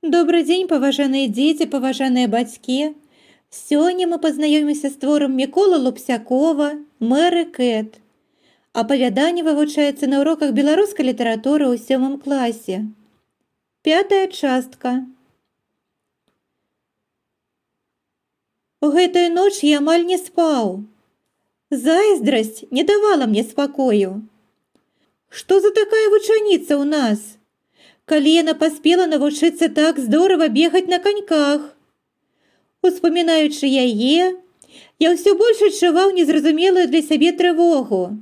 Добрый дзень, паважаныя дзеці, паважаныя бацькі. Сёння мы пазнаёмімся з творам Міколы Лупсякова «Мэры Кэт». Апавяданне вывучаецца на уроках беларускай літаратуры ў 7 класе. 5 частка. У гэтую ноч я амаль не спаў. Зайздрасць не давала мне спакою. Што за такая вучаніца ў нас? Калі яна паспела навучыцца так здорава бегаць на каньках. Успамінаючы яе, я ўсё больш адчуваў незразумелую для сябе трывогу.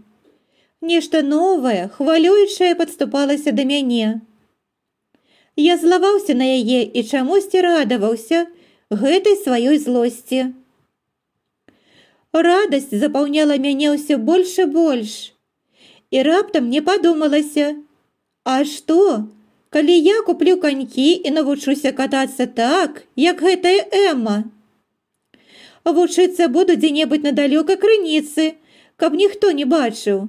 Нешта новае, хвалюючае падступалася да мяне. Я злаваўся на яе і чамусьці радаваўся гэтай сваёй злосці. Радасць запаўняла мяне ўсё больш і больш. І раптам мне падумалася, а што, калі я куплю канькі і навучуся катацца так, як гэтая Эмма? Вучыцца буду дзе-небудзь на далёкай крыніцы, каб ніхто не бачыў.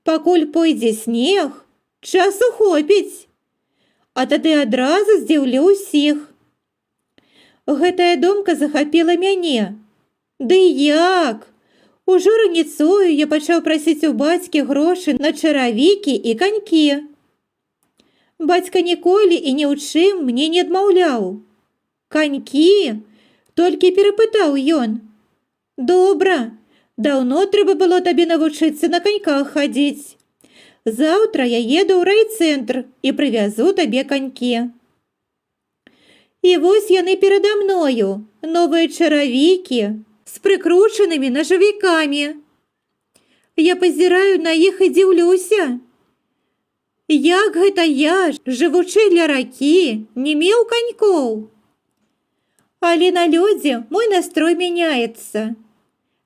Пакуль пойдзе снег, часу хопіць, а тады адразу здзіўлю ўсіх. Гэтая думка захапіла мяне. Ды як? Ужо раніцою я пачаў прасіць у бацькі грошы на чаравікі і канькі. Бацька ніколі і ні ў чым мне не адмаўляў. Канькі? Толькі перапытаў ён. Добра, даўно трэба было табе навучыцца на каньках хадзіць. Заўтра я еду ў райцэнтр і прывязу табе канькі. І вось яны перада мною, новыя чаравікі, з прыкручанымі нажавікамі. Я пазіраю на іх і дзіўлюся. Як гэта я, жывучы ля ракі, не меў канькоў? Але на лёдзе мой настрой мяняецца.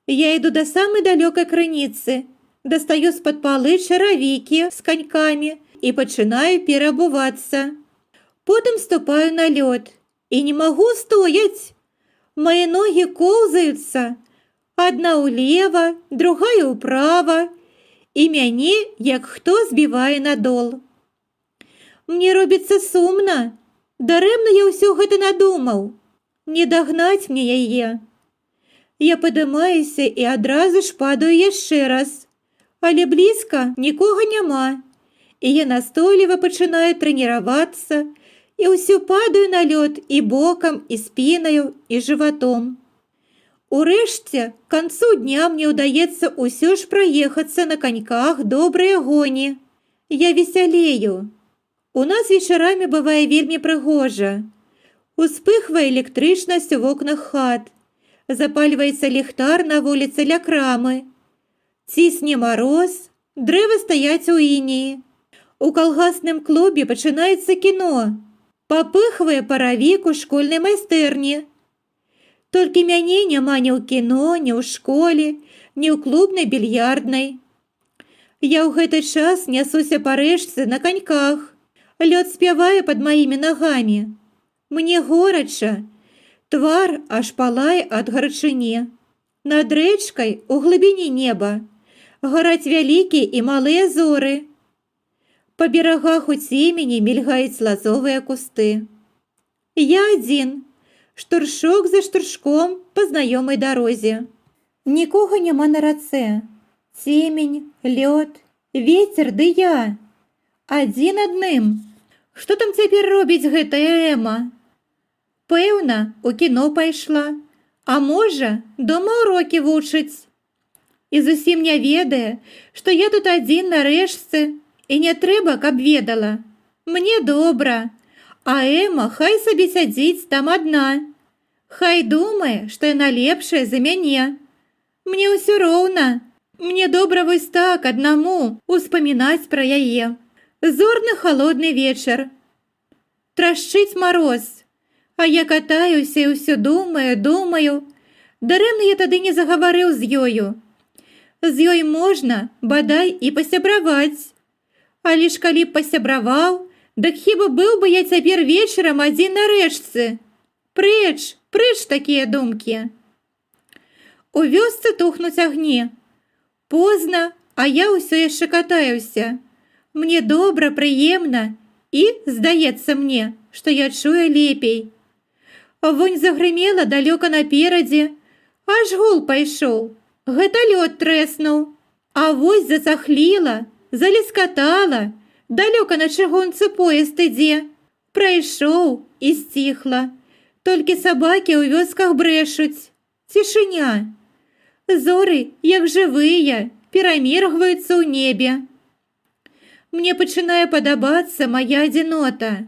Я іду да самай далёкай крыніцы, дастаю з-пад палы чаравікі з канькамі і пачынаю пераабувацца. Потым ступаю на лёд і не магу стояць. Мае ногі коўзаюцца, адна ўлева, другая ўправа, і мяне, як хто збівае на дол. Мне робіцца сумна. Дарэмна я ўсё гэта надумаў. Не дагнаць мне яе. Я падымаюся і адразу ж падаю яшчэ раз. Але блізка нікога няма. І я настойліва пачынаю трэніравацца, і ўсё падаю на лёд і бокам, і спінаю, і жыватом. Урэшце, к канцу дня мне ўдаецца ўсё ж праехацца на каньках добрыя гоні. Я весялею. У нас вечарамі бывае вельмі прыгожа. Успыхвае электрычнасць у вокнах хат. Запальваецца ліхтар на вуліцы ля крамы. Цісне мароз, дрэвы стаяць у ініі. У калгасным клубе пачынаецца кіно. Папыхвае паравік у школьнай майстэрні. Толькі мяне няма ні ў кіно, ні ў школе, ні ў клубнай більярднай. Я ў гэты час нясуся па рэчцы на каньках. Лёд спявае пад маімі нагамі. Мне горача. Твар аж палае ад гарачыні. Над рэчкай у глыбіні неба гараць вялікія і малыя зоры. Па берагах у цемені мільгаюць лазовыя кусты. Я адзін, штуршок за штуршком па знаёмай дарозе. Нікога няма на рацэ. Цемень, лёд, вецер ды я. Адзін адным. Што там цяпер робіць гэтая Эма? Пэўна, у кіно пайшла, а можа, дома урокі вучыць. І зусім не ведае, што я тут адзін на рэчцы, і не трэба, каб ведала. Мне добра, а Эма хай сабе сядзіць там адна. Хай думае, што яна лепшая за мяне. Мне ўсё роўна. Мне добра вось так аднаму успамінаць пра яе. Зорны халодны вечар. Трашчыць мароз. А я катаюся і ўсё думаю. Дарэмна я тады не загаварыў з ёю. З ёй можна, бадай, і пасябраваць. Але ж калі б пасябраваў, дык хіба быў бы я цяпер вечарам адзін на рэчцы. Прэч такія думкі. У вёсцы тухнуць агні. Позна, а я ўсё яшчэ катаюся. Мне добра, прыемна, І, здаецца мне, што я чую лепей. Вонь загрымела далёка наперадзе, аж гул пайшоў. Гэта лёд трэснуў. А вось зацахліла, залескатала, далёка на чыгунцы поезд ідзе. Прайшоў і сціхла. Толькі сабакі ў вёсках брэшуць. Цішыня. Зоры, як жывыя, пераміргваюцца ў небе. Мне пачынае падабацца мая адзінота.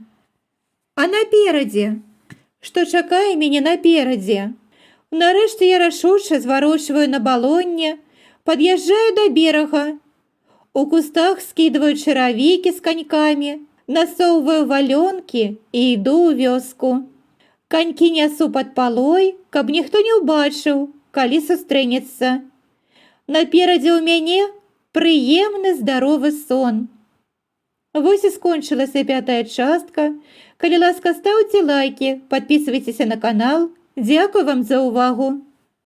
А наперадзе? Што чакае мяне наперадзе? Нарэшце я рашуча зварочваю на балонне, пад'язджаю да берага. У кустах скідваю чаравікі з канькамі, насоўваю валёнкі і іду ў вёску. Канькі нясу пад палой, каб ніхто не ўбачыў, калі сустрэнецца. Наперадзе ў мяне прыемны здаровы сон. Вось і скончылася 5-я частка. Калі ласка, ставьте лайки, подписывайтесь на канал. Дякую вам за увагу.